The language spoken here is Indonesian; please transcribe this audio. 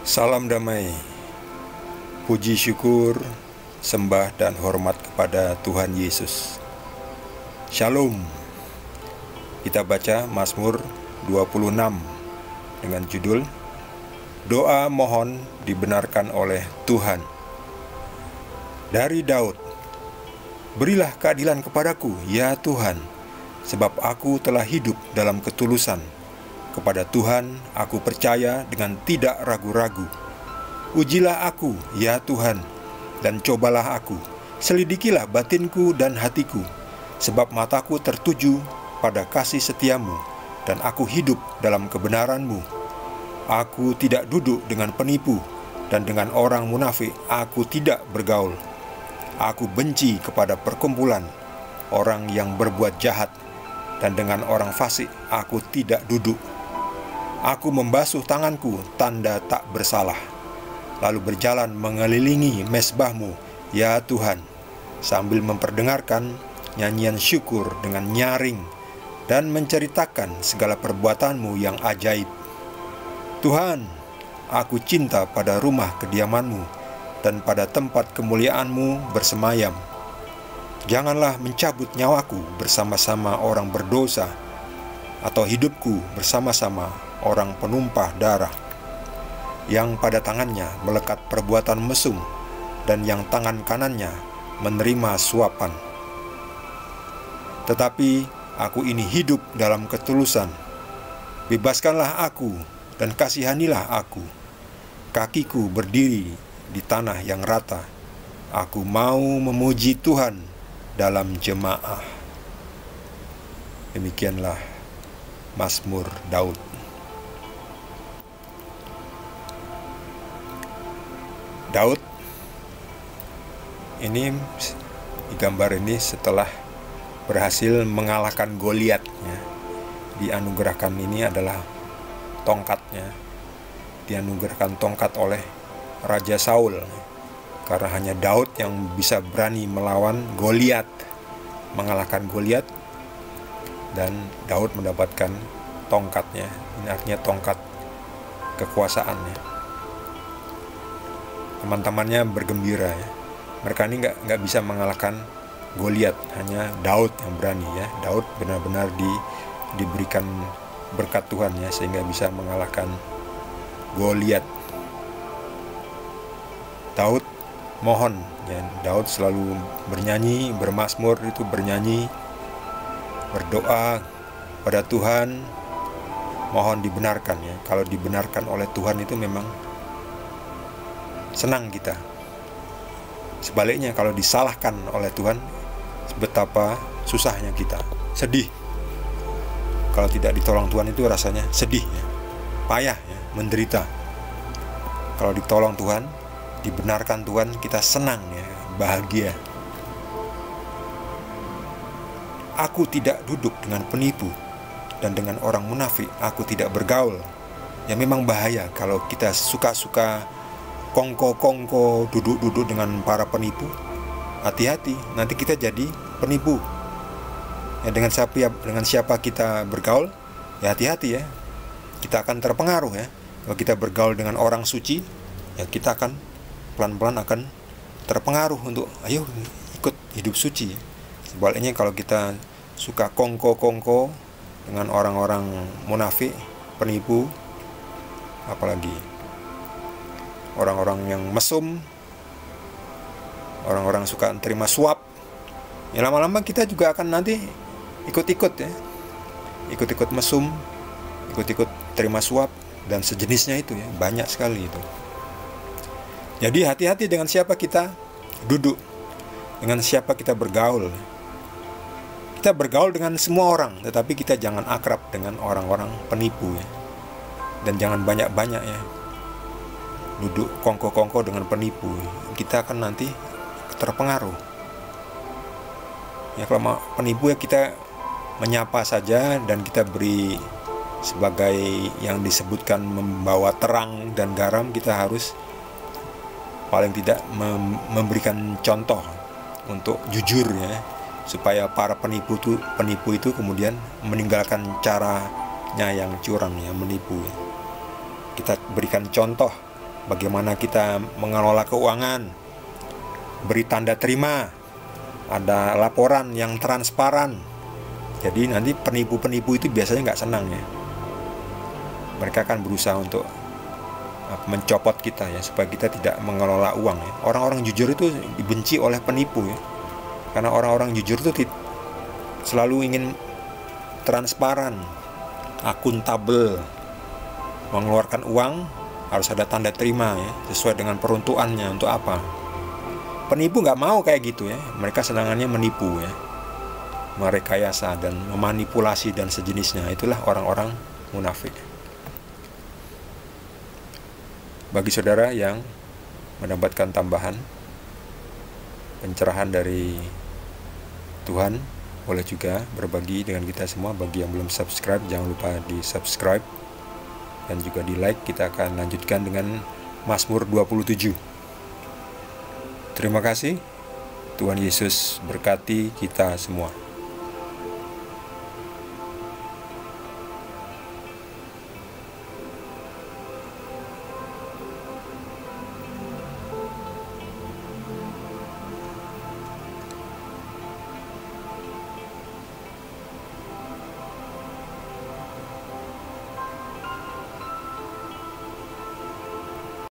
Salam damai, puji syukur, sembah dan hormat kepada Tuhan Yesus. Shalom. Kita baca Mazmur 26 dengan judul Doa Mohon Dibenarkan oleh Tuhan. Dari Daud, berilah keadilan kepadaku, ya Tuhan, sebab aku telah hidup dalam ketulusan. Kepada Tuhan aku percaya dengan tidak ragu-ragu. Ujilah aku, ya Tuhan, dan cobalah aku. Selidikilah batinku dan hatiku, sebab mataku tertuju pada kasih setiamu, dan aku hidup dalam kebenaranmu. Aku tidak duduk dengan penipu, dan dengan orang munafik aku tidak bergaul. Aku benci kepada perkumpulan orang yang berbuat jahat, dan dengan orang fasik aku tidak duduk. Aku membasuh tanganku tanda tak bersalah, lalu berjalan mengelilingi mezbahmu, ya Tuhan, sambil memperdengarkan nyanyian syukur dengan nyaring dan menceritakan segala perbuatanmu yang ajaib. Tuhan, aku cinta pada rumah kediamanmu dan pada tempat kemuliaanmu bersemayam. Janganlah mencabut nyawaku bersama-sama orang berdosa, atau hidupku bersama-sama orang penumpah darah, yang pada tangannya melekat perbuatan mesum, dan yang tangan kanannya menerima suapan. Tetapi aku ini hidup dalam ketulusan. Bebaskanlah aku dan kasihanilah aku. Kakiku berdiri di tanah yang rata. Aku mau memuji Tuhan dalam jemaah. Demikianlah Mazmur Daud. Daud ini di gambar ini setelah berhasil mengalahkan Goliat, ya. Dianugerahkan ini adalah tongkatnya. Dianugerahkan tongkat oleh Raja Saul, karena hanya Daud yang bisa berani melawan Goliat, mengalahkan Goliat, dan Daud mendapatkan tongkatnya. Ini artinya tongkat kekuasaannya. Teman-temannya bergembira, ya. Mereka ini nggak bisa mengalahkan Goliat, hanya Daud yang berani, ya. Daud benar-benar diberikan berkat Tuhan, ya, sehingga bisa mengalahkan Goliat. Daud mohon, ya. Daud selalu bernyanyi, bermazmur, itu bernyanyi, berdoa pada Tuhan, mohon dibenarkan, ya. Kalau dibenarkan oleh Tuhan itu memang senang kita. Sebaliknya kalau disalahkan oleh Tuhan, betapa susahnya kita, sedih. Kalau tidak ditolong Tuhan itu rasanya sedih, ya. Payah, ya, menderita. Kalau ditolong Tuhan, dibenarkan Tuhan, kita senang, ya, bahagia. Aku tidak duduk dengan penipu, dan dengan orang munafik aku tidak bergaul. Ya memang bahaya kalau kita suka-suka kongko-kongko, duduk-duduk dengan para penipu. Hati-hati, nanti kita jadi penipu. Ya, dengan siapa kita bergaul, ya hati-hati, ya. Kita akan terpengaruh, ya. Kalau kita bergaul dengan orang suci, ya kita akan pelan-pelan akan terpengaruh untuk ayo ikut hidup suci. Sebaliknya kalau kita suka kongko-kongko dengan orang-orang munafik, penipu, apalagi orang-orang yang mesum, orang-orang suka terima suap, ya lama-lama kita juga akan nanti ikut-ikut, ya. Ikut-ikut mesum, ikut-ikut terima suap, dan sejenisnya itu, ya. Banyak sekali itu. Jadi hati-hati dengan siapa kita duduk, dengan siapa kita bergaul. Kita bergaul dengan semua orang, tetapi kita jangan akrab dengan orang-orang penipu, ya. Dan jangan banyak-banyak, ya, duduk kongko-kongko dengan penipu. Kita akan nanti terpengaruh. Ya kalau penipu, ya kita menyapa saja, dan kita beri sebagai yang disebutkan membawa terang dan garam. Kita harus paling tidak memberikan contoh untuk jujur, ya, supaya para penipu itu kemudian meninggalkan caranya yang curang, ya, menipu. Kita berikan contoh bagaimana kita mengelola keuangan, beri tanda terima, ada laporan yang transparan. Jadi nanti penipu-penipu itu biasanya nggak senang ya. Mereka akan berusaha untuk mencopot kita ya, supaya kita tidak mengelola uang ya. Orang-orang jujur itu dibenci oleh penipu ya, karena orang-orang jujur itu selalu ingin transparan, akuntabel. Mengeluarkan uang harus ada tanda terima ya, sesuai dengan peruntukannya. Untuk apa? Penipu nggak mau kayak gitu ya. Mereka senangannya menipu ya, merekayasa dan memanipulasi dan sejenisnya. Itulah orang-orang munafik. Bagi saudara yang mendapatkan tambahan pencerahan dari Tuhan, boleh juga berbagi dengan kita semua. Bagi yang belum subscribe, jangan lupa di subscribe dan juga di like. Kita akan lanjutkan dengan Mazmur 27. Terima kasih. Tuhan Yesus berkati kita semua.